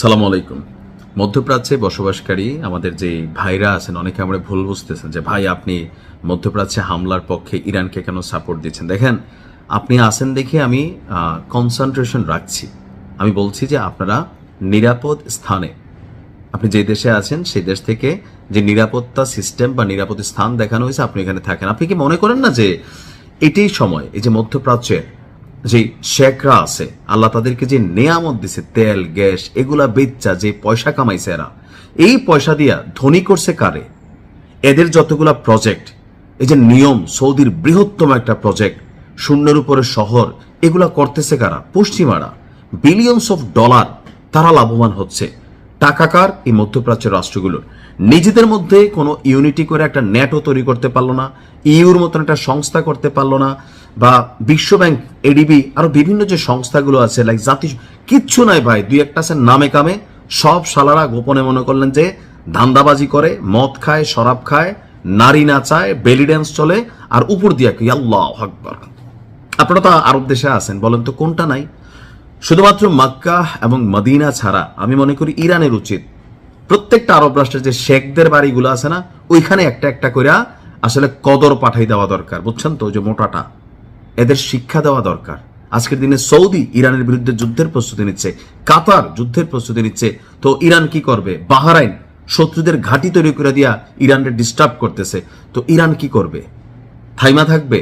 সালামু আলাইকুম। মধ্যপ্রাচ্যে বসবাসকারী আমাদের যে ভাইরা আছেন, অনেকে আমরা ভুল বুঝতেছেন যে ভাই আপনি মধ্যপ্রাচ্যে হামলার পক্ষে ইরানকে কেন সাপোর্ট দিচ্ছেন। দেখেন, আপনি আছেন দেখে আমি কনসেন্ট্রেশন রাখছি। আমি বলছি যে আপনারা নিরাপদ স্থানে, আপনি যে দেশে আছেন সেই দেশ থেকে যে নিরাপত্তা সিস্টেম বা নিরাপদ স্থান দেখানো হয়েছে আপনি এখানে থাকেন। আপনি কি মনে করেন না যে এটাই সময়, এই যে মধ্যপ্রাচ্যের যে শেখরা আছে, আল্লাহ তাদেরকে যে নেয়ামত দিছে, তেল গ্যাস এগুলা বেচা যে পয়সা কামাইছে, এরা এই পয়সা দিয়া ধনী করছে কারে? এদের যতগুলা প্রজেক্ট, এই যে নিয়ম, সৌদির বৃহত্তম একটা প্রজেক্ট, শূন্যের উপরে শহর, এগুলা করতেছে কারা? পশ্চিমারা। বিলিয়নস অফ ডলার তারা লাভবান হচ্ছে। টাকাকার এই মধ্যপ্রাচ্যের রাষ্ট্রগুলোর নিজেদের মধ্যে কোনো ইউনিটি করে একটা নেটও তৈরি করতে পারলো না, ইউর মতন একটা সংস্থা করতে পারলো না, বা বিশ্বব্যাংক, এডিবি, আরো বিভিন্ন যে সংস্থাগুলো আছে লাইক কিচ্ছু নাই ভাই। দুই একটা আছে নামে কামে, সব শালারা গোপনে মনে করলেন যে ধান্দাবাজি করে, মদ খায়, শরাব খায়, নারী নাচায়, বেলি ড্যান্স চলে, আর উপর দিয়া কি আল্লাহু আকবার। আপনারা তো আরব দেশে আছেন, বলেন তো কোনটা নাই? শুধুমাত্র মক্কা এবং মদিনা ছাড়া আমি মনে করি ইরানের উচিত প্রত্যেকটা আরব রাষ্ট্রের যে শেখদের বাড়িগুলো আছে না, ওইখানে একটা একটা করে আসলে কদর পাঠাই দেওয়া দরকার, বুঝছেন তো? যে মোটাটা এদের শিক্ষা দেওয়া দরকার। আজকের দিনে সৌদি ইরানের বিরুদ্ধে যুদ্ধের প্রস্তুতি নিচ্ছে, কাতার যুদ্ধের প্রস্তুতি নিচ্ছে, তো ইরান কি করবে? বাহরাইন শত্রুদের ঘাঁটি তৈরি করে দিয়া ইরানকে ডিস্টার্ব করতেছে, তো ইরান কি করবে? থাইমা থাকবে?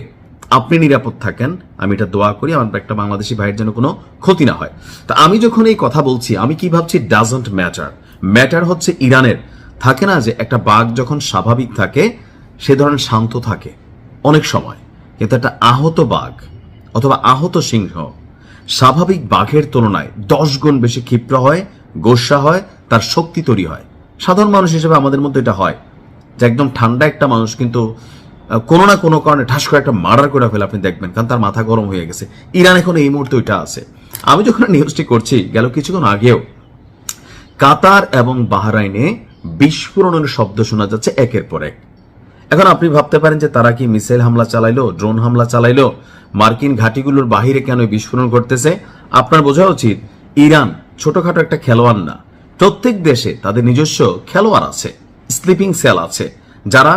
আপনি নিরাপদ থাকেন, আমি এটা দোয়া করি আমার একটা বাংলাদেশি ভাইয়ের যেন কোনো ক্ষতি না হয়। তা আমি যখন এই কথা বলছি, আমি কি ভাবছি? Doesn't matter. ম্যাটার হচ্ছে ইরানের, থাকে না যে একটা বাঘ যখন স্বাভাবিক থাকে সে ধরনের শান্ত থাকে অনেক সময়, কিন্তু একটা আহত বাঘ অথবা আহত সিংহ স্বাভাবিক বাঘের তুলনায় 10 গুণ বেশি ক্ষিপ্র হয়, গোস্বা হয়, তার শক্তি তৈরি হয়। সাধারণ মানুষ হিসেবে আমাদের মধ্যে এটা হয় যে একদম ঠান্ডা একটা মানুষ কিন্তু কোনো না কোনো কারণে ঠাস করে একটা মার্ডার করে ফেলে, আপনি দেখবেন, কারণ তার মাথা গরম হয়ে গেছে। ইরান এখন এই মুহূর্তে ওইটা আছে। আমি যখন নিউজটি করছি গেল কিছুক্ষণ আগেও কাতার এবং বাহরাইনে বিস্ফোরণের শব্দ শোনা যাচ্ছে একের পর এক। এখন আপনি ভাবতে পারেন যে তারা কি মিসাইল হামলা চালাইলো, ড্রোন হামলা চালাইলো, মার্কিন ঘাঁটিগুলোর বাহিরে কেন বিস্ফোরণ করতেছে? আপনার বোঝা উচিত ইরান ছোটখাটো একটা খেলোয়াড় না। প্রত্যেক দেশে তাদের নিজস্ব খেলোয়াড় আছে, স্লিপিং সেল আছে, যারা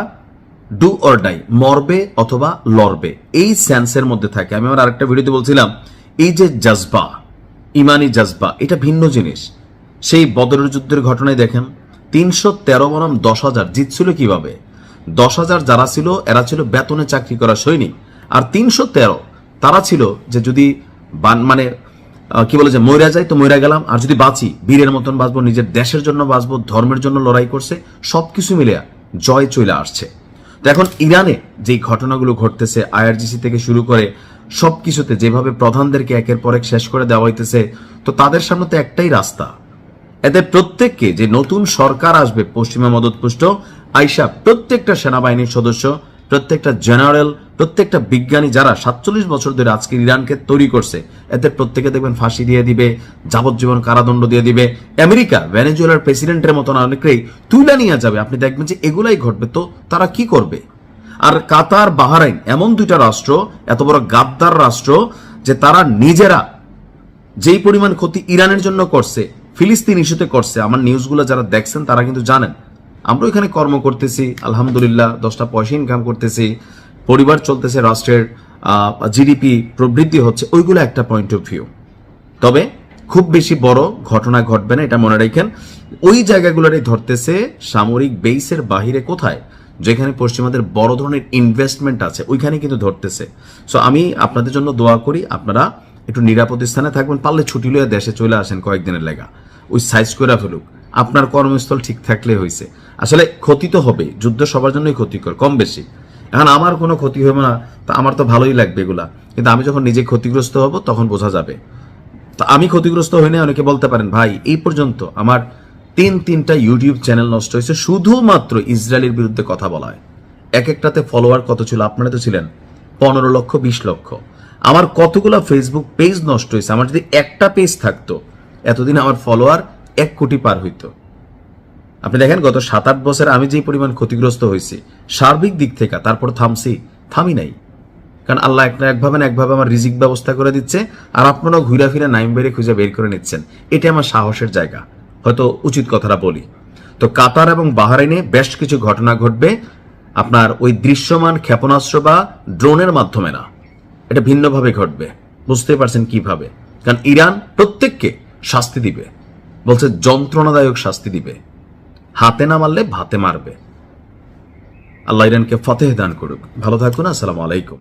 ডু অর ডাই, মরবে অথবা লড়বে, এই সেন্সের মধ্যে থাকে। আমি আমার আরেকটা ভিডিওতে বলছিলাম, এই যে জজবা, ইমানি জজবা, এটা ভিন্ন জিনিস। সেই বদরের যুদ্ধের ঘটনায় দেখেন 313 বনাম 10,000 জিতছিল কিভাবে? 10,000 যারা ছিল এরা ছিল বেতনে চাকরি করা সৈনিক, আর 313 তারা ছিল যে যদি মানে কি বলে যে মইরা যায় তো মইরা গেলাম, আর যদি বাঁচি বীরের মতন বাঁচবো, নিজের দেশের জন্য বাঁচবো, ধর্মের জন্য লড়াই করছে, সবকিছু মিলে জয় চলে আসছে। তো এখন ইরানে যে ঘটনাগুলো ঘটতেছে, আইআরজিসি থেকে শুরু করে সবকিছুতে যেভাবে প্রধানদেরকে একের পর এক শেষ করে দেওয়া হইতেছে, তো তাদের সামনে তো একটাই রাস্তা, এদের প্রত্যেককে, যে নতুন সরকার আসবে পশ্চিমা মদতপুষ্ট, আইসা প্রত্যেকটা সেনাবাহিনীর সদস্য, প্রত্যেকটা জেনারেল, প্রত্যেকটা বিজ্ঞানী যারা 47 বছর ধরে আজকে ইরানকে তৈরি করছে, এদের প্রত্যেকে দেখবেন ফাঁসি দিয়ে দিবে, যাবজ্জীবন কারাদণ্ড দিয়ে দিবে। আমেরিকা ভেনেজুয়েলার প্রেসিডেন্টের মতন অনেকেই তুলে নিয়ে যাবে। আপনি দেখবেন যে এগুলাই ঘটবে। তো তারা কি করবে? আর কাতার, বাহরাইন এমন দুইটা রাষ্ট্র, এত বড় গাদ্দার রাষ্ট্র, যে তারা নিজেরা যেই পরিমাণ ক্ষতি ইরানের জন্য করছে, ফিলিস্তিন ইস্যুতে করছে, আমার নিউজগুলো যারা দেখছেন তারা কিন্তু জানেন। আমরা এখানে কর্ম করতেছি, আলহামদুলিল্লাহ 10টা পয়সা ইনকাম করতেছি, পরিবার চলতেছে, রাষ্ট্রের জিডিপি প্রবৃদ্ধি হচ্ছে, ওইগুলো একটা পয়েন্ট অফ ভিউ। তবে খুব বেশি বড় ঘটনা ঘটবে না, এটা মনে রাখেন। ওই জায়গাগুলোরই ধরতেছে সামরিক বেইসের বাহিরে কোথায়, যেখানে পশ্চিমাদের বড় ধরনের ইনভেস্টমেন্ট আছে, ওইখানে কিন্তু ধরতেছে। সো আমি আপনাদের জন্য দোয়া করি, আপনারা একটু নিরাপদ স্থানে থাকবেন, পারলে ছুটি লইয়া দেশে চলে আসেন কয়েকদিনের লেগা, ওই সাইজ করে ফেলুক, আপনার কর্মস্থল ঠিক থাকলে হয়েছে। আসলে ক্ষতি তো হবে, যুদ্ধ সবার জন্যই ক্ষতিকর কম বেশি। এখন আমার কোনো ক্ষতি হবে না, তা আমার তো ভালোই লাগবে এগুলা, কিন্তু আমি যখন নিজে ক্ষতিগ্রস্ত হব তখন বোঝা যাবে। তা আমি ক্ষতিগ্রস্ত হই না। অনেকে বলতে পারেন ভাই এই পর্যন্ত আমার তিনটা ইউটিউব চ্যানেল নষ্ট হয়েছে শুধুমাত্র ইসরায়েলের বিরুদ্ধে কথা বলা হয়। এক একটাতে ফলোয়ার কত ছিল? আপনারা তো ছিলেন 15 লক্ষ 20 লক্ষ। আমার কতগুলো ফেসবুক পেজ নষ্ট হয়েছে। আমার যদি একটা পেজ থাকতো এতদিন আমার ফলোয়ার 1 কোটি পার হইতো। আপনি দেখেন গত 7-8 বছর আমি যে পরিমাণ ক্ষতিগ্রস্ত হয়েছি সার্বিক দিক থেকে, তারপর থামি নাই, কারণ আল্লাহ একভাবে না একভাবে আমার রিজিক ব্যবস্থা করে দিচ্ছে, আর আপনারাও ঘুরে ফিরে নাইম বেড়ে খুঁজে বের করে নিচ্ছেন। এটা আমার সাহসের জায়গা। হয়তো উচিত কথাটা বলি। তো কাতার এবং বাহরাইনে বেশ কিছু ঘটনা ঘটবে, আপনার ওই দৃশ্যমান ক্ষেপণাস্ত্র বা ড্রোনের মাধ্যমে না, এটা ভিন্নভাবে ঘটবে। বুঝতে পারছেন কিভাবে? কারণ ইরান প্রত্যেককে শাস্তি দিবে, বলছে যন্ত্রণাদায়ক শাস্তি দিবে, হাতে না মারলে ভাতে মারবে। আল্লাহ ইরানকে ফতেহ দান করুক। ভালো থাকুন। আসসালামু আলাইকুম।